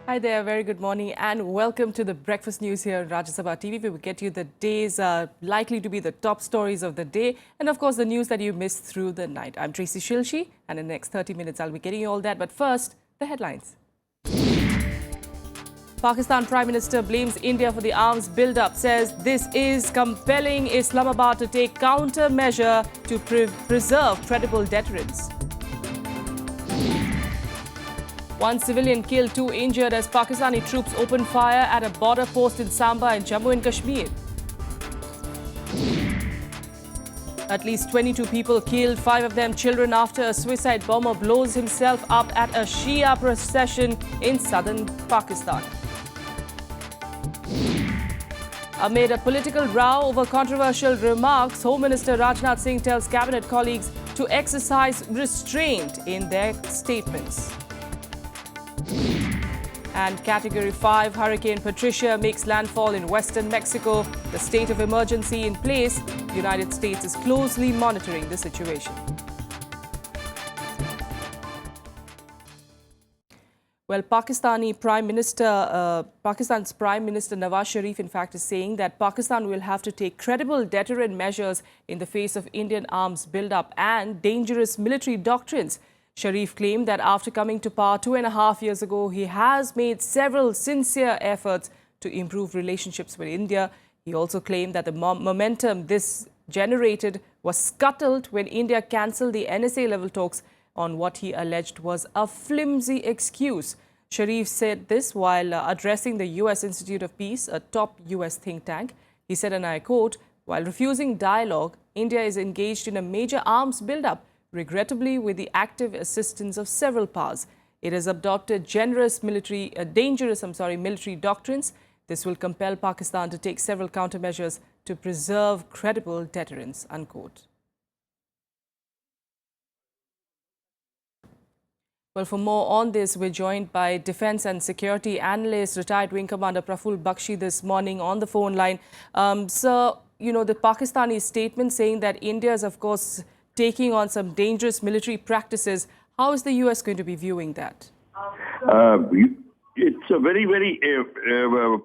Hi there, very good morning and welcome to the breakfast news here on Rajya Sabha TV. We will get you the days likely to be the top stories of the day and of course the news that you missed through the night. I'm Tracy Shilshi and in the next 30 minutes I'll be getting you all that. But first, the headlines. Pakistan Prime Minister blames India for the arms build-up, says this is compelling Islamabad to take countermeasure to preserve credible deterrence. One civilian killed, 2 injured as Pakistani troops opened fire at a border post in Samba in Jammu and Kashmir. At least 22 people killed, 5 of them children, after a suicide bomber blows himself up at a Shia procession in southern Pakistan. Amid a political row over controversial remarks, Home Minister Rajnath Singh tells cabinet colleagues to exercise restraint in their statements. And Category 5 Hurricane Patricia makes landfall in western Mexico. The state of emergency in place. The United States is closely monitoring the situation. Well, Pakistan's Prime Minister Nawaz Sharif, in fact, is saying that Pakistan will have to take credible deterrent measures in the face of Indian arms build-up and dangerous military doctrines. Sharif claimed that after coming to power 2.5 years ago, he has made several sincere efforts to improve relationships with India. He also claimed that the momentum this generated was scuttled when India cancelled the NSA-level talks on what he alleged was a flimsy excuse. Sharif said this while addressing the U.S. Institute of Peace, a top U.S. think tank. He said, and I quote, "While refusing dialogue, India is engaged in a major arms build-up, regrettably with the active assistance of several powers. It has adopted dangerous military doctrines. This will compel Pakistan to take several countermeasures to preserve credible deterrence," unquote. Well, for more on this, we're joined by Defence and Security Analyst, retired Wing Commander Praful Bakshi this morning on the phone line. Sir, you know, the Pakistani statement saying that India is, of course, taking on some dangerous military practices. How is the U.S. going to be viewing that? It's a very, very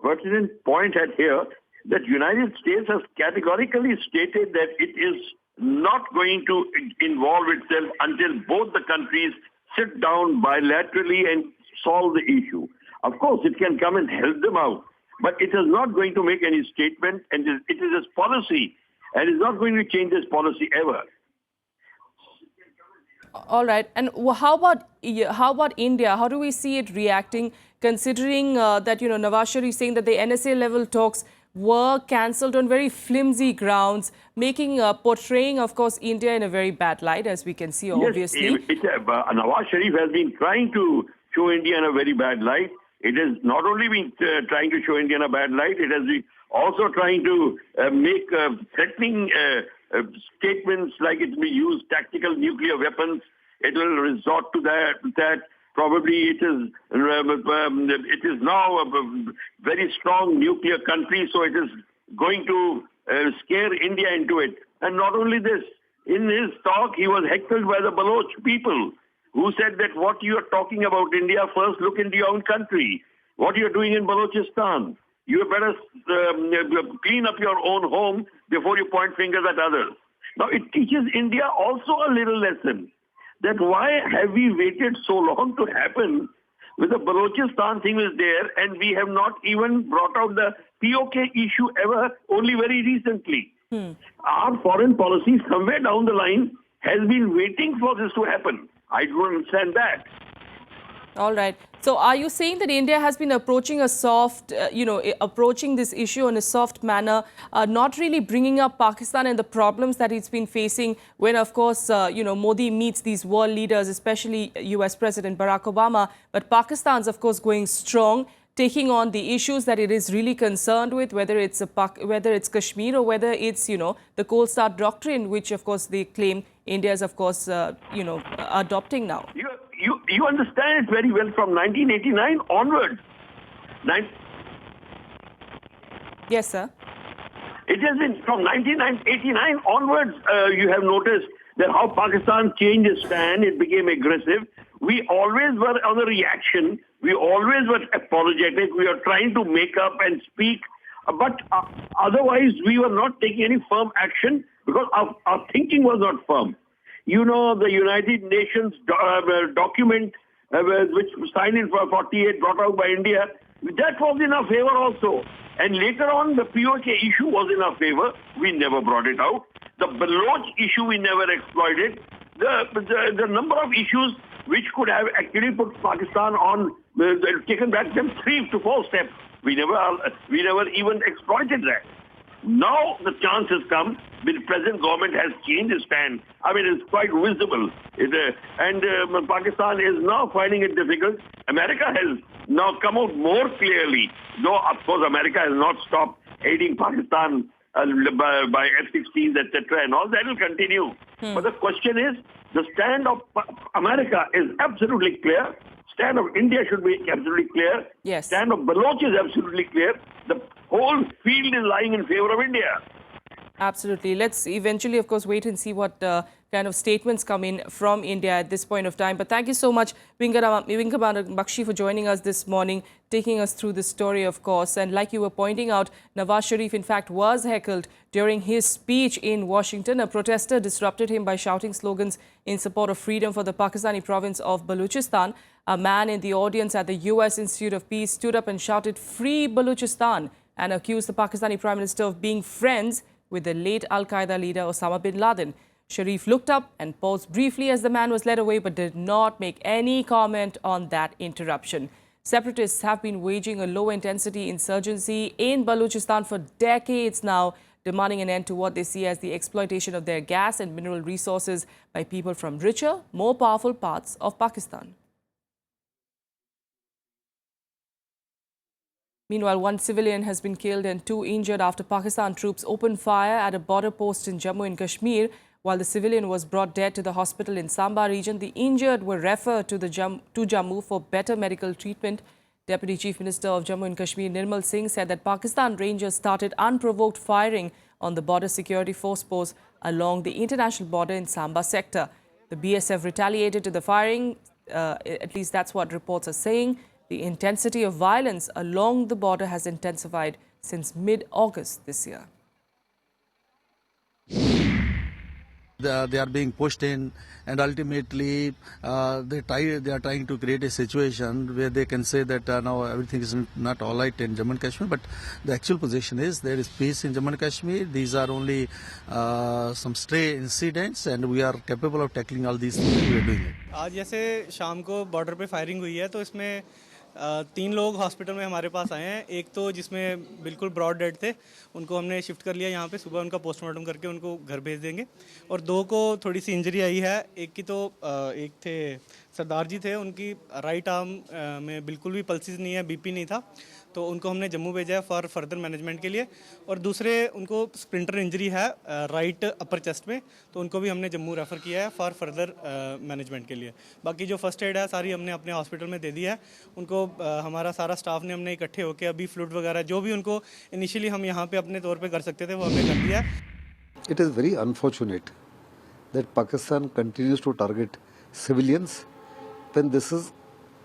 pertinent point at here that United States has categorically stated that it is not going to involve itself until both the countries sit down bilaterally and solve the issue. Of course, it can come and help them out, but it is not going to make any statement, and it is its policy, and it's not going to change its policy ever. All right. And how about India? How do we see it reacting, considering that, you know, Nawaz Sharif saying that the NSA-level talks were cancelled on very flimsy grounds, portraying, of course, India in a very bad light, as we can see, obviously. Yes, Nawaz Sharif has been trying to show India in a very bad light. It has not only been trying to show India in a bad light, it has been also trying to make threatening statements like it will use tactical nuclear weapons. It will resort to that. Probably it is now a very strong nuclear country, so it is going to scare India into it. And not only this, in his talk, he was heckled by the Baloch people who said that what you are talking about India, first look into your own country. What you are doing in Balochistan. You better clean up your own home before you point fingers at others. Now, it teaches India also a little lesson that why have we waited so long to happen with the Balochistan thing is there, and we have not even brought out the POK issue ever, only very recently. Our foreign policy somewhere down the line has been waiting for this to happen. I don't understand that. All right. So are you saying that India has been approaching a soft, approaching this issue in a soft manner, not really bringing up Pakistan and the problems that it's been facing when, of course, Modi meets these world leaders, especially US President Barack Obama. But Pakistan's, of course, going strong, taking on the issues that it is really concerned with, whether it's Kashmir or whether it's, the Cold Start Doctrine, which, of course, they claim India is, of course, adopting now. You understand it very well from 1989 onwards. Yes, sir. It has been from 1989 onwards, you have noticed that how Pakistan changed its stand, it became aggressive. we always were on a reaction. We always were apologetic. We were trying to make up and speak. But otherwise, we were not taking any firm action because our thinking was not firm. You know, the United Nations document which was signed in 48, brought out by India, that was in our favor also. And later on, the POK issue was in our favor. We never brought it out. The Baloch issue, we never exploited. The number of issues which could have actually put Pakistan on, taken back them 3 to 4 steps. We never even exploited that. Now the chance has come. The present government has changed its stand. I mean, it's quite visible. Pakistan is now finding it difficult. America has now come out more clearly. Though, of course, America has not stopped aiding Pakistan by F-16s, etc. and all. That will continue. But the question is, the stand of America is absolutely clear. Stand of India should be absolutely clear. Yes. Stand of Baloch is absolutely clear. The whole field is lying in favor of India. Absolutely. Let's eventually, of course, wait and see what kind of statements come in from India at this point of time. But thank you so much, Vinka Bakshi, for joining us this morning, taking us through this story, of course. And like you were pointing out, Nawaz Sharif, in fact, was heckled during his speech in Washington. A protester disrupted him by shouting slogans in support of freedom for the Pakistani province of Balochistan. A man in the audience at the U.S. Institute of Peace stood up and shouted, "Free Balochistan," and accused the Pakistani Prime Minister of being friends with the late Al-Qaeda leader Osama bin Laden. Sharif looked up and paused briefly as the man was led away, but did not make any comment on that interruption. Separatists have been waging a low-intensity insurgency in Balochistan for decades now, demanding an end to what they see as the exploitation of their gas and mineral resources by people from richer, more powerful parts of Pakistan. Meanwhile, 1 civilian has been killed and 2 injured after Pakistan troops opened fire at a border post in Jammu and Kashmir. While the civilian was brought dead to the hospital in Samba region, the injured were referred to Jammu for better medical treatment. Deputy Chief Minister of Jammu and Kashmir, Nirmal Singh, said that Pakistan Rangers started unprovoked firing on the border security force post along the international border in Samba sector. The BSF retaliated to the firing, at least that's what reports are saying. The intensity of violence along the border has intensified since mid-August this year. They are being pushed in, and ultimately they are trying to create a situation where they can say that now everything is not all right in Jammu and Kashmir, but the actual position is there is peace in Jammu and Kashmir. These are only some stray incidents, and we are capable of tackling all these things. We are doing it. आज जैसे शाम को border पे firing हुई है, तो इसमें 3 लोग हॉस्पिटल में हमारे पास आए हैं। एक तो जिसमें बिल्कुल ब्रॉड डेड थे, उनको हमने शिफ्ट कर लिया यहाँ पे, सुबह उनका पोस्टमार्टम करके उनको घर भेज देंगे। और 2 को थोड़ी सी इंजरी आई है। एक की तो एक थे सरदार जी थे, उनकी राइट आर्म में बिल्कुल भी पल्सेस नहीं है, बीपी नहीं था, तो उनको हमने जम्मू भेजा है फॉर फर्दर मैनेजमेंट के लिए। और दूसरे उनको स्प्लिंटर इंजरी है राइट अपर चेस्ट में, तो उनको भी हमने जम्मू रेफ़र किया है फॉर फर्दर मैनेजमेंट के लिए। बाकी जो फर्स्ट एड है सारी हमने अपने हॉस्पिटल में दे दी है। उनको हमारा सारा स्टाफ ने हमने इकट्ठे होकर अभी फ्लूइड वगैरह जो भी उनको इनिशियली हम यहाँ पे अपने तौर पे कर सकते थे वो हमने कर दिया है। It is very unfortunate that Pakistan continues to target civilians when this is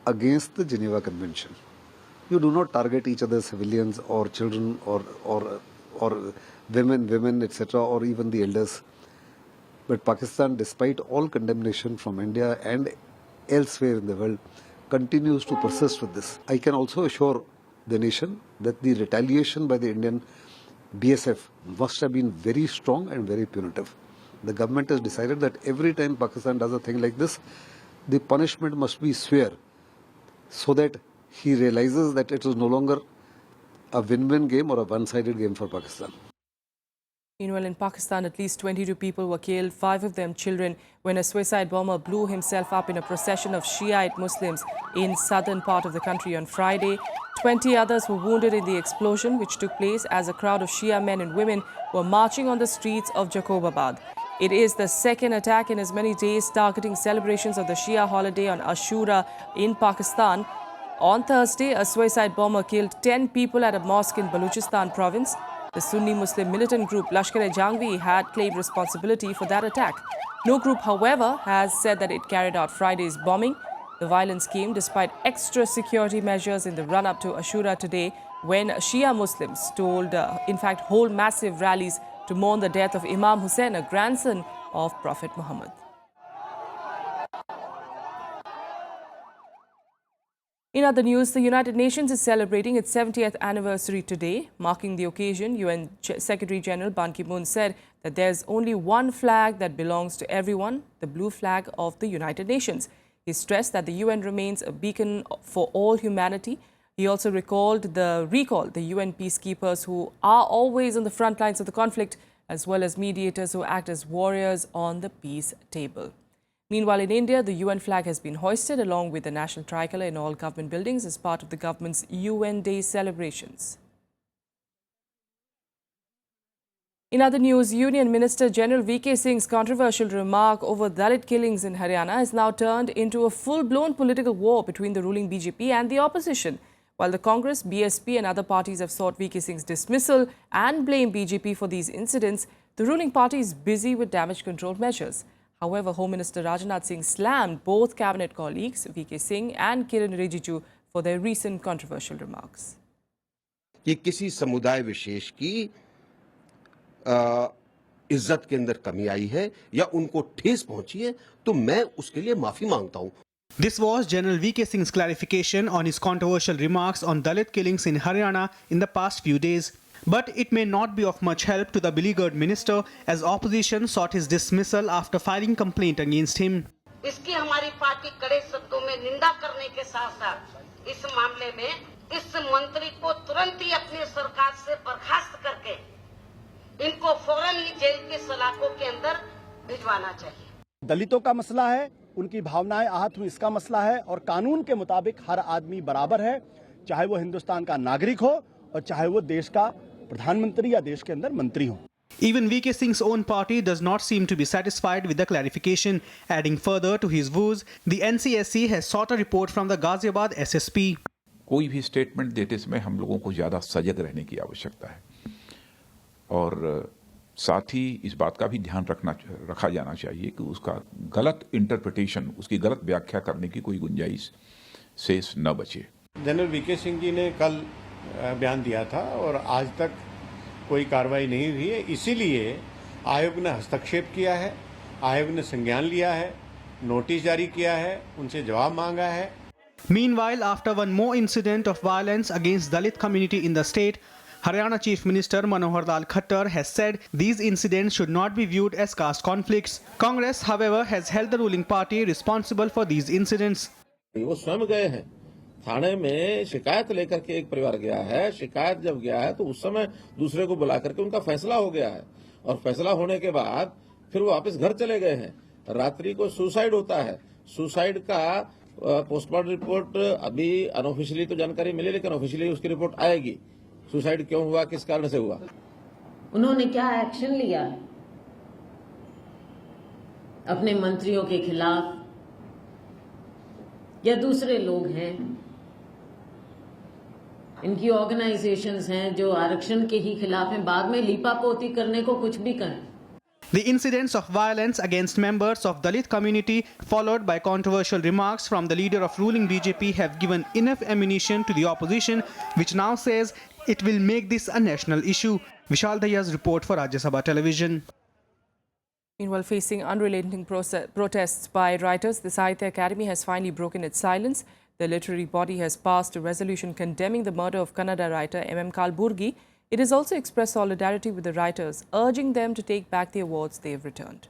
against the Geneva Convention. You do not target each other, civilians or children or women, etc., or even the elders. But Pakistan, despite all condemnation from India and elsewhere in the world, continues to persist with this. I can also assure the nation that the retaliation by the Indian BSF must have been very strong and very punitive. The government has decided that every time Pakistan does a thing like this, the punishment must be severe, so that he realizes that it is no longer a win-win game or a one-sided game for Pakistan. Meanwhile, in Pakistan, at least 22 people were killed, 5 of them children, when a suicide bomber blew himself up in a procession of Shiite Muslims in southern part of the country on Friday. 20 others were wounded in the explosion, which took place as a crowd of Shia men and women were marching on the streets of Jacobabad. It is the second attack in as many days targeting celebrations of the Shia holiday on Ashura in Pakistan. On Thursday, a suicide bomber killed 10 people at a mosque in Balochistan province. The Sunni Muslim militant group Lashkar-e-Jhangvi had claimed responsibility for that attack. No group, however, has said that it carried out Friday's bombing. The violence came despite extra security measures in the run-up to Ashura today, when Shia Muslims hold massive rallies to mourn the death of Imam Hussein, a grandson of Prophet Muhammad. In other news, the United Nations is celebrating its 70th anniversary today. Marking the occasion, UN Secretary General Ban Ki-moon said that there's only one flag that belongs to everyone, the blue flag of the United Nations. He stressed that the UN remains a beacon for all humanity. He also recalled the UN peacekeepers who are always on the front lines of the conflict, as well as mediators who act as warriors on the peace table. Meanwhile, in India, the UN flag has been hoisted along with the national tricolour in all government buildings as part of the government's UN Day celebrations. In other news, Union Minister General VK Singh's controversial remark over Dalit killings in Haryana has now turned into a full-blown political war between the ruling BJP and the opposition. While the Congress, BSP and other parties have sought VK Singh's dismissal and blame BJP for these incidents, the ruling party is busy with damage control measures. However, Home Minister Rajnath Singh slammed both cabinet colleagues, VK Singh and Kiran Rijiju, for their recent controversial remarks. कि किसी समुदाय विशेष की इज्जत के अंदर कमी आई है या उनको ठेस पहुंची है तो मैं उसके लिए माफी मांगता हूं. This was General VK Singh's clarification on his controversial remarks on Dalit killings in Haryana in the past few days. But it may not be of much help to the beleaguered minister as opposition sought his dismissal after filing complaint against him. इसकी हमारी party कड़े शब्दों में निंदा करने के साथ-साथ इस मामले में इस मंत्री को तुरंत ही अपनी सरकार से बर्खास्त करके इनको फौरन ही जेल के सलाखों के अंदर भिजवाना चाहिए. दलितों का मसला है, उनकी भावनाएं आहत हुई इसका मसला है और कानून के मुताबिक हर आदमी बराबर है, चाहे वो हिंदुस्तान का नागरिक हो और चाहे वो देश का प्रधानमंत्री या देश के अंदर मंत्री हो. Even VK Singh's own party does not seem to be satisfied with the clarification. Adding further to his woes, the NCSC has sought a report from the Ghaziabad SSP. कोई भी स्टेटमेंट देते समय हम लोगों को ज़्यादा सजग रहने की आवश्यकता है और साथ ही इस बात का भी ध्यान रखा जाना चाहिए कि उसका गलत इंटरप्रिटेशन, उसकी गलत व्याख्या करने की कोई गुंजाइश शेष न बचे. जनरल वीके सिंह जी ने कल बयान दिया था और आज तक कोई कार्रवाई नहीं हुई है, इसीलिए आयोग ने हस्तक्षेप किया है, आयोग ने संज्ञान लिया है, नोटिस जारी किया है, उनसे जवाब मांगा है. Meanwhile, after one more incident of violence against Dalit community in the state, Haryana Chief Minister Manohar Lal Khattar has said these incidents should not be viewed as caste conflicts. Congress, however, has held the ruling party responsible for these incidents. वो स्वयं गए हैं थाने में, शिकायत लेकर के एक परिवार गया है. शिकायत जब गया है तो उस समय दूसरे को बुला करके उनका फैसला हो गया है और फैसला होने के बाद फिर वो वापस घर चले गए हैं. रात्रि को सुसाइड होता है. सुसाइड का पोस्टमार्टम रिपोर्ट अभी अनऑफिशियली तो जानकारी मिली, लेकिन ऑफिशियली उसकी रिपोर्ट आएगी. सुसाइड क्यों हुआ, किस कारण से हुआ, उन्होंने क्या एक्शन लिया अपने मंत्रियों के खिलाफ या दूसरे लोग हैं, इनकी ऑर्गेनाइजेशंस हैं जो आरक्षण के ही खिलाफ हैं, बाद में लीपापोती करने को कुछ भी करें. The incidents of violence against members of Dalit community, followed by controversial remarks from the leader of ruling BJP, have given enough ammunition to the opposition, which now says it will make this a national issue. Vishal Daya's report for Rajya Sabha Television. Meanwhile, facing unrelenting protests by writers, the Sadhguru Academy has finally broken its silence. The literary body has passed a resolution condemning the murder of Kannada writer M.M. Kalburgi. It has also expressed solidarity with the writers, urging them to take back the awards they have returned.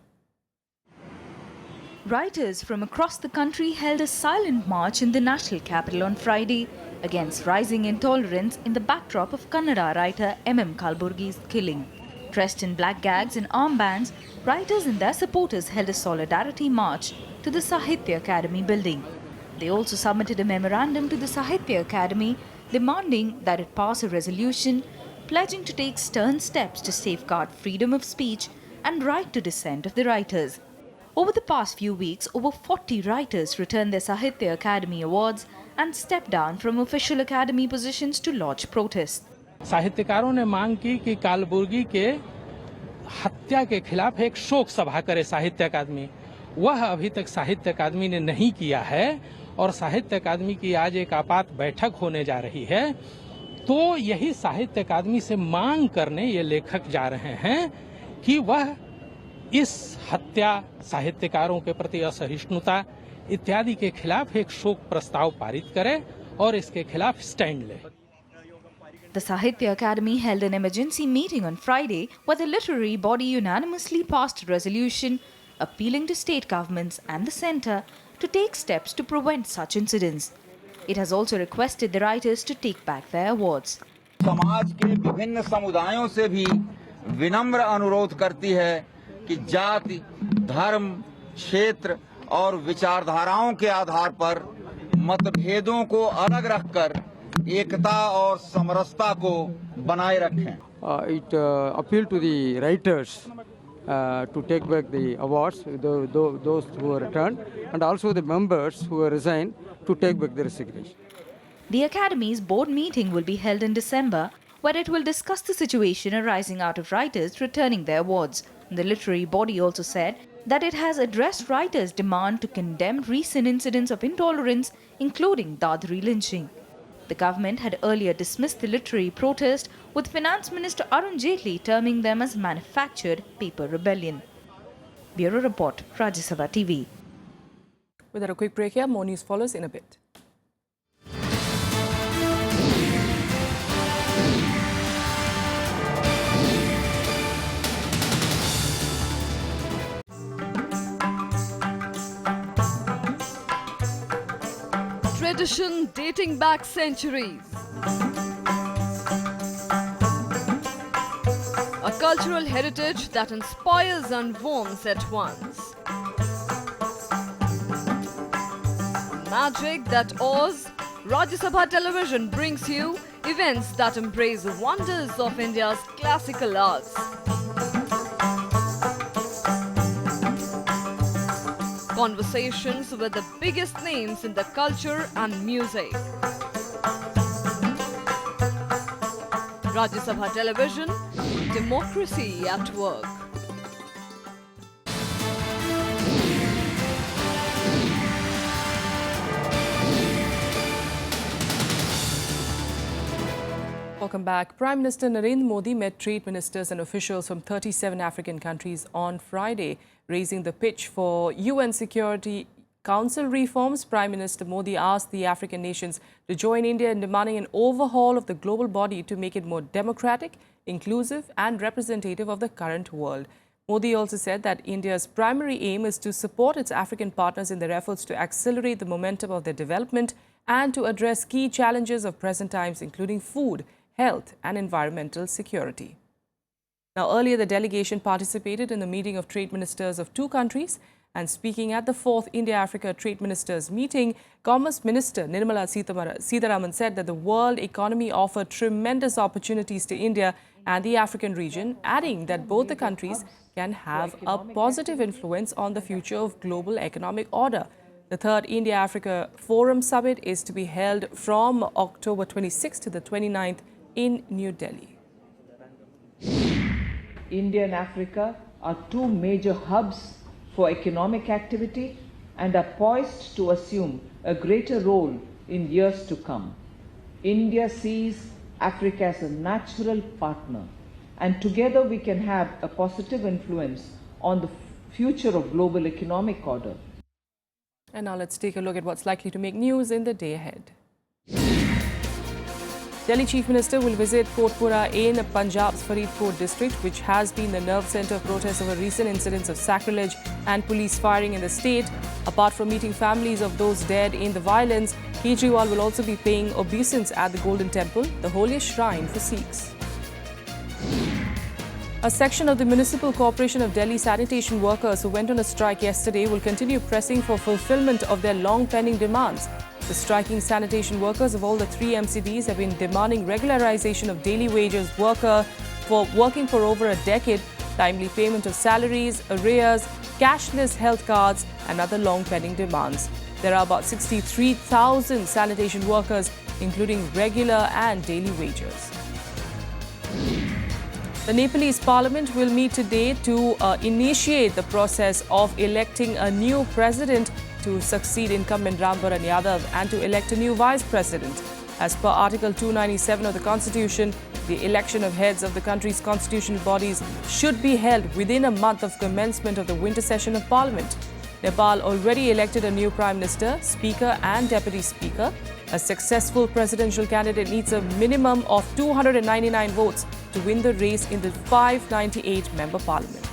Writers from across the country held a silent march in the national capital on Friday against rising intolerance in the backdrop of Kannada writer M.M. Kalburgi's killing. Dressed in black gags and armbands, writers and their supporters held a solidarity march to the Sadhguru Academy building. They also submitted a memorandum to the Sadhguru Academy demanding that it pass a resolution pledging to take stern steps to safeguard freedom of speech and right to dissent of the writers. Over the past few weeks, over 40 writers returned their Sadhguru Academy awards and stepped down from official academy positions to lodge protests. साहित्यकारों ने मांग की कि कालबुर्गी के हत्या के खिलाफ एक शोक सभा करे साहित्य अकादमी. वह अभी तक साहित्य अकादमी ने नहीं किया है और साहित्य अकादमी की आज एक आपात बैठक होने जा रही है, तो यही साहित्य अकादमी से मांग करने ये लेखक जा रहे हैं कि वह इस हत्या, साहित्यकारों के प्रति असहिष्णुता इत्यादि के खिलाफ एक शोक प्रस्ताव पारित करे और इसके खिलाफ स्टैंड ले। The Sahitya Academy held an emergency meeting on Friday where the literary body unanimously passed a resolution appealing to state governments and the centre to take steps to prevent such incidents. It has also requested the writers to take back their awards. समाज के विभिन्न समुदायों से भी विनम्र अनुरोध करती है कि जाति, धर्म, क्षेत्र और विचारधाराओं के आधार पर मतभेदों को अलग रखकर एकता और समरसता को बनाए रखें। It appealed to the writers to take back the awards, those who were returned, and also the members who were resigned to take back their resignation. The Academy's board meeting will be held in December, where it will discuss the situation arising out of writers returning their awards. The literary body also said that it has addressed writers' demand to condemn recent incidents of intolerance, including Dadri lynching. The government had earlier dismissed the literary protest, with Finance Minister Arun Jaitley terming them as manufactured paper rebellion. Bureau Report, Rajya Sabha TV. Without a quick break here, more news follows in a bit. Tradition dating back centuries. A cultural heritage that inspires and warms at once. Magic that awes. Rajya Sabha Television brings you events that embrace the wonders of India's classical arts. Conversations with the biggest names in the culture and music. Rajya Sabha Television, democracy at work. Welcome back. Prime Minister Narendra Modi met trade ministers and officials from 37 African countries on Friday, raising the pitch for UN Security Council reforms. Prime Minister Modi asked the African nations to join India in demanding an overhaul of the global body to make it more democratic, inclusive and representative of the current world. Modi also said that India's primary aim is to support its African partners in their efforts to accelerate the momentum of their development and to address key challenges of present times, including food, health and environmental security. Now, earlier the delegation participated in the meeting of trade ministers of two countries, and speaking at the 4th India-Africa Trade Ministers meeting, Commerce Minister Nirmala Sitharaman said that the world economy offered tremendous opportunities to India and the African region, adding that both the countries can have a positive influence on the future of global economic order. The 3rd India-Africa Forum Summit is to be held from October 26th to the 29th in New Delhi. India and Africa are two major hubs for economic activity and are poised to assume a greater role in years to come. India sees Africa as a natural partner, and together we can have a positive influence on the future of global economic order. And now let's take a look at what's likely to make news in the day ahead. Delhi Chief Minister will visit Kotpura in Punjab's Faridkot district, which has been the nerve centre of protests over recent incidents of sacrilege and police firing in the state. Apart from meeting families of those dead in the violence, Kejriwal will also be paying obeisance at the Golden Temple, the holiest shrine for Sikhs. A section of the Municipal Corporation of Delhi sanitation workers who went on a strike yesterday will continue pressing for fulfillment of their long-pending demands. The striking sanitation workers of all the 3 MCDs have been demanding regularization of daily wages for working for over a decade, timely payment of salaries, arrears, cashless health cards and other long-pending demands. There are about 63,000 sanitation workers, including regular and daily wages. The Nepalese parliament will meet today to initiate the process of electing a new president to succeed incumbent Rambaran Yadav and to elect a new vice president. As per Article 297 of the Constitution, the election of heads of the country's constitutional bodies should be held within a month of commencement of the winter session of Parliament. Nepal already elected a new Prime Minister, Speaker and Deputy Speaker. A successful presidential candidate needs a minimum of 299 votes to win the race in the 598-member Parliament.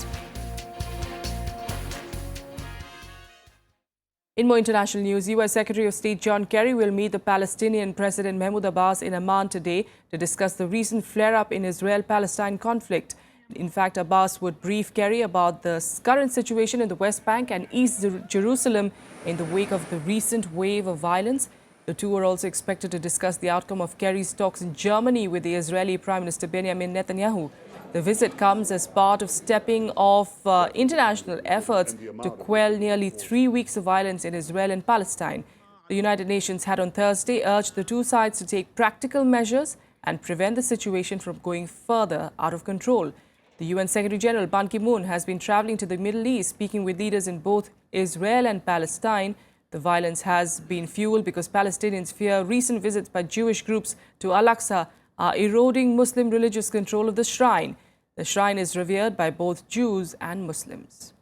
In more international news, U.S. Secretary of State John Kerry will meet the Palestinian President Mahmoud Abbas in Amman today to discuss the recent flare-up in Israel-Palestine conflict. In fact, Abbas would brief Kerry about the current situation in the West Bank and East Jerusalem in the wake of the recent wave of violence. The two are also expected to discuss the outcome of Kerry's talks in Germany with the Israeli Prime Minister Benjamin Netanyahu. The visit comes as part of stepping off international efforts to quell nearly 3 weeks of violence in Israel and Palestine. The United Nations had on Thursday urged the two sides to take practical measures and prevent the situation from going further out of control. The UN Secretary General Ban Ki-moon has been traveling to the Middle East, speaking with leaders in both Israel and Palestine. The violence has been fueled because Palestinians fear recent visits by Jewish groups to Al-Aqsa are eroding Muslim religious control of the shrine. The shrine is revered by both Jews and Muslims.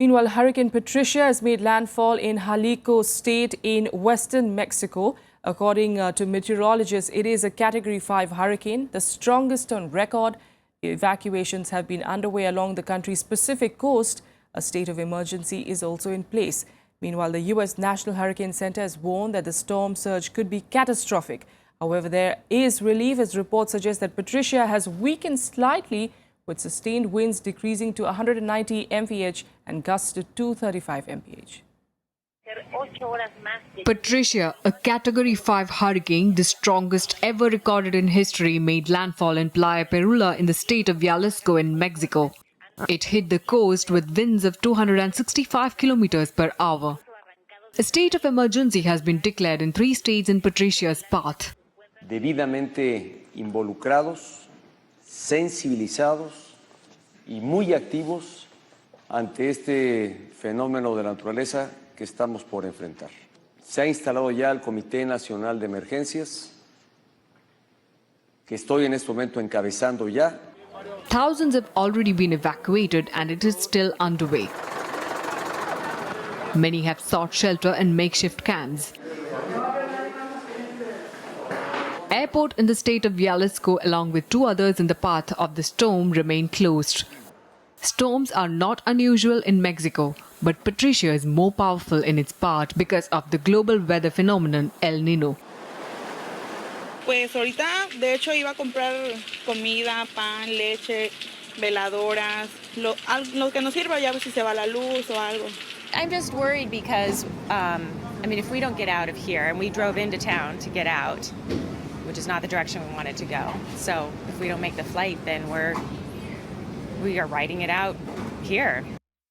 Meanwhile, Hurricane Patricia has made landfall in Jalisco state in western Mexico. According to meteorologists, it is a Category 5 hurricane, the strongest on record. Evacuations have been underway along the country's Pacific coast. A state of emergency is also in place. Meanwhile, the U.S. National Hurricane Center has warned that the storm surge could be catastrophic. However, there is relief as reports suggest that Patricia has weakened slightly, with sustained winds decreasing to 190 mph and gusts to 235 mph. Patricia, a Category 5 hurricane, the strongest ever recorded in history, made landfall in Playa Perula in the state of Jalisco in Mexico. It hit the coast with winds of 265 kilometers per hour. A state of emergency has been declared in 3 states in Patricia's path. Debidamente involucrados, sensibilizados y muy activos ante este fenómeno de la naturaleza que estamos por enfrentar. Se ha instalado ya el Comité Nacional de Emergencias, que estoy en este momento encabezando ya. Thousands have already been evacuated and it is still underway. Many have sought shelter in makeshift camps. Airport in the state of Jalisco, along with 2 others in the path of the storm, remain closed. Storms are not unusual in Mexico, but Patricia is more powerful in its path because of the global weather phenomenon El Niño. Pues ahorita, de hecho, iba a comprar comida, pan, leche, veladoras, lo que nos sirva ya si se va la luz o algo. I'm just worried because, if we don't get out of here, and we drove into town to get out, which is not the direction we wanted to go. So if we don't make the flight, then we are riding it out here.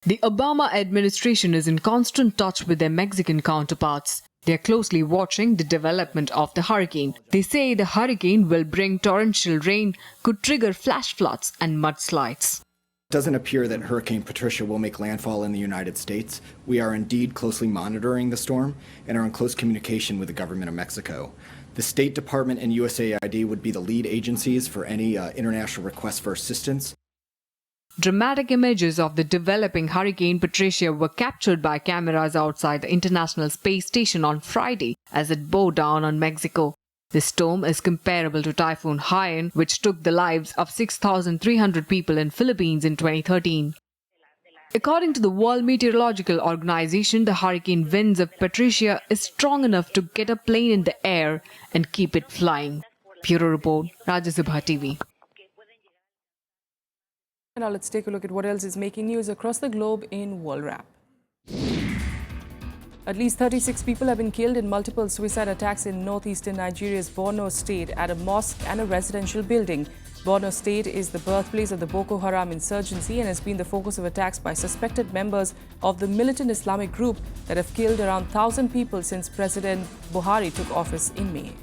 The Obama administration is in constant touch with their Mexican counterparts. They are closely watching the development of the hurricane. They say the hurricane will bring torrential rain, could trigger flash floods and mudslides. It doesn't appear that Hurricane Patricia will make landfall in the United States. We are indeed closely monitoring the storm and are in close communication with the government of Mexico. The State Department and USAID would be the lead agencies for any international requests for assistance. Dramatic images of the developing Hurricane Patricia were captured by cameras outside the International Space Station on Friday as it bore down on Mexico. The storm is comparable to Typhoon Haiyan, which took the lives of 6,300 people in Philippines in 2013. According to the World Meteorological Organization, the hurricane winds of Patricia is strong enough to get a plane in the air and keep it flying. Bureau Report, Rajya Sabha TV. Now let's take a look at what else is making news across the globe in World Wrap. At least 36 people have been killed in multiple suicide attacks in northeastern Nigeria's Borno state at a mosque and a residential building. Borno state is the birthplace of the Boko Haram insurgency and has been the focus of attacks by suspected members of the militant Islamic group that have killed around 1,000 people since President Buhari took office in May.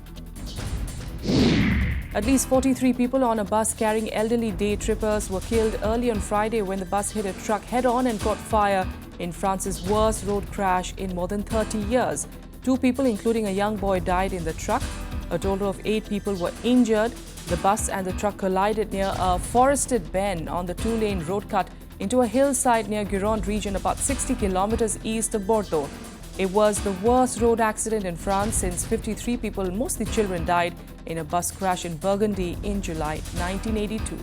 At least 43 people on a bus carrying elderly day trippers were killed early on Friday when the bus hit a truck head-on and caught fire in France's worst road crash in more than 30 years. 2 people, including a young boy, died in the truck. A total of 8 people were injured. The bus and the truck collided near a forested bend on the 2-lane road cut into a hillside near Gironde region about 60 kilometers east of Bordeaux. It was the worst road accident in France since 53 people, mostly children, died in a bus crash in Burgundy in July 1982.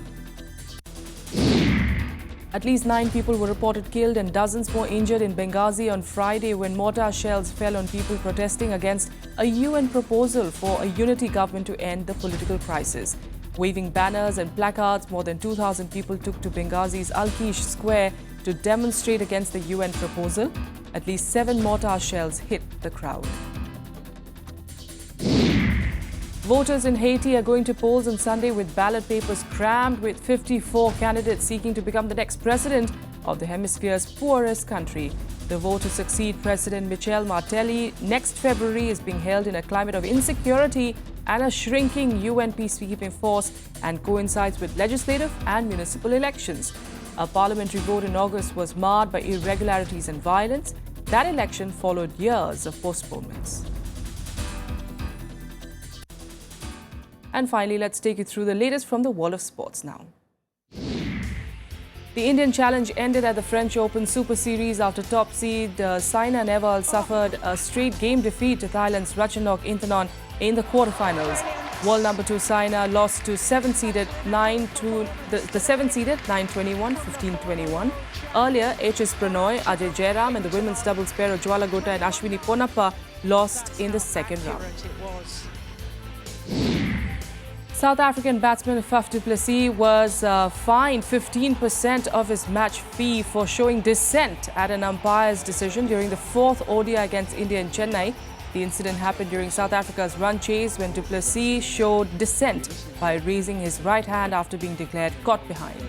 At least 9 people were reported killed and dozens more injured in Benghazi on Friday when mortar shells fell on people protesting against a UN proposal for a unity government to end the political crisis. Waving banners and placards, more than 2,000 people took to Benghazi's Al-Kish Square to demonstrate against the UN proposal. At least 7 mortar shells hit the crowd. Voters in Haiti are going to polls on Sunday with ballot papers crammed with 54 candidates seeking to become the next president of the hemisphere's poorest country. The vote to succeed President Michel Martelly next February is being held in a climate of insecurity and a shrinking UN peacekeeping force and coincides with legislative and municipal elections. A parliamentary vote in August was marred by irregularities and violence. That election followed years of postponements. And finally, let's take you through the latest from the world of sports now. The Indian challenge ended at the French Open Super Series after top seed Saina Nehwal suffered a straight game defeat to Thailand's Ratchanok Intanon in the quarterfinals. World number 2 Saina lost to 7-seeded 9-21, 15-21. Earlier, HS Pranoy, Ajay Jairam and the women's doubles pair of Jwala Gota and Ashwini Ponnappa lost in the second round. South African batsman Faf du Plessis was fined 15% of his match fee for showing dissent at an umpire's decision during the 4th ODI against India in Chennai. The incident happened during South Africa's run chase when du Plessis showed dissent by raising his right hand after being declared caught behind.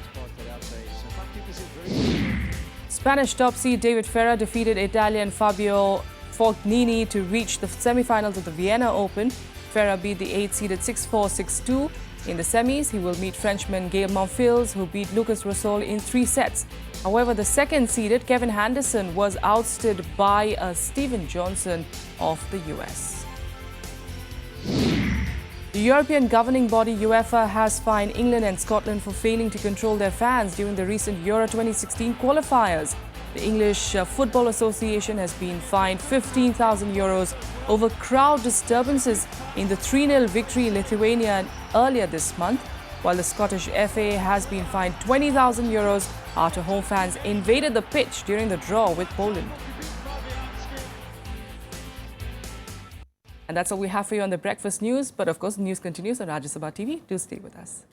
Spanish top seed David Ferrer defeated Italian Fabio Fognini to reach the semi-finals of the Vienna Open. Ferrer beat the 8-seeded 6-4, 6-2. In the semis, he will meet Frenchman Gael Monfils, who beat Lucas Rosol in 3 sets. However, the 2nd-seeded Kevin Henderson was ousted by Steven Johnson of the US. The European governing body UEFA has fined England and Scotland for failing to control their fans during the recent Euro 2016 qualifiers. The English Football Association has been fined €15,000 over crowd disturbances in the 3-0 victory in Lithuania earlier this month, while the Scottish FA has been fined €20,000 after home fans invaded the pitch during the draw with Poland. And that's all we have for you on the Breakfast News. But of course, the news continues on Rajya Sabha TV. Do stay with us.